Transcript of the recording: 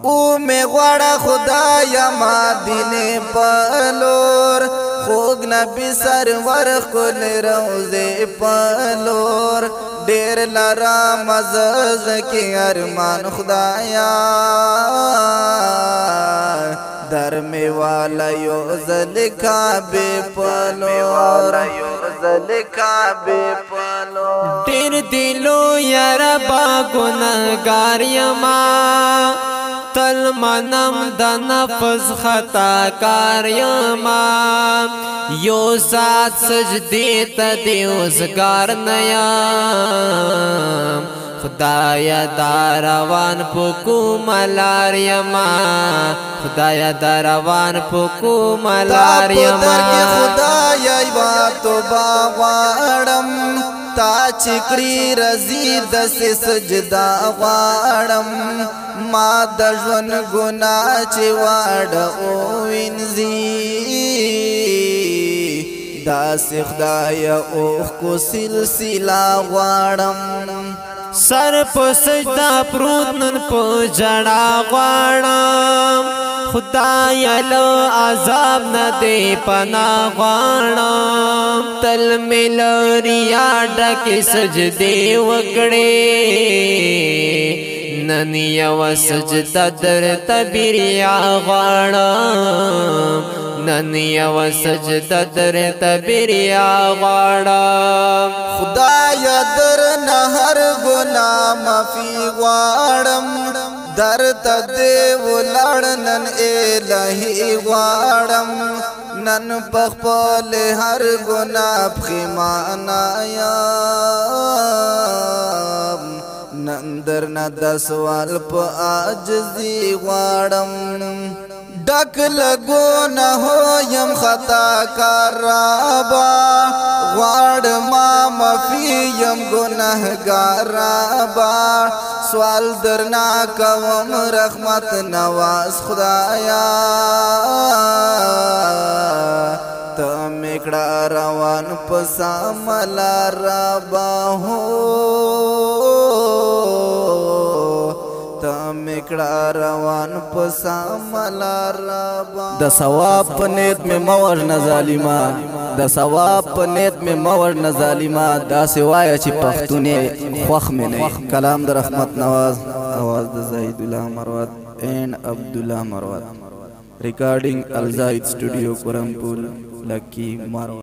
او می غواړه خدایا مدینه پلور خوږ نبی سرور خپل روزه پلور ډیر لرا مزز کی ارمان خدایا در می والا یو زل کعبه پلور ډیر دلو یار با ګناګار یما تل منم د نفس خطا کار یما یو سات سجدی ته دیوزگار نیم خدایا داروان پکو ملار یما خدایا داروان پکو ملار یما خدایا با تو باغوارم تا چکری رزی دس سجدا غواړم ما د ژوند ګناه چې واړه ووینځي داسې خدایه اوښ کو سلسله غواړم سر په سجدا پروت نن په ژړا غواړم خدایا له عذاب نه دې پناه غواړم تل مې له ریا ډکې سجدې وکړې نن یوه سجده درته بریا غواړم نن یوه سجده درته بریا غواړم خدایا درنه هر ګناه معافي غواړم درته دې ولاړ نن الهي غواړم نن په خپل هر ګناه پښیمانه یم نن درنه د سوال په عاجزي غواړم ډک له ګناهو یم خطا کار رابا غواړم معافي یم ګناهګار رابا سوال درنا کوم رحمت نواز خدایا ته مې کړه روان په سمه لار رابا هو ته مې کړه روان په سمه لار رابا د ثواب په نیت مې مه وژنه ظالما د ثواب په نیت مې مه وژنه ظالما داسې وایه چې پښتون یې خوښ مې نه کلام د رحمت نواز آواز د زاهد الله مروت اینڈ عبدالله مروت ریکارڈنگ الزاهد اسٹوڈیو قرنپور لکی مروت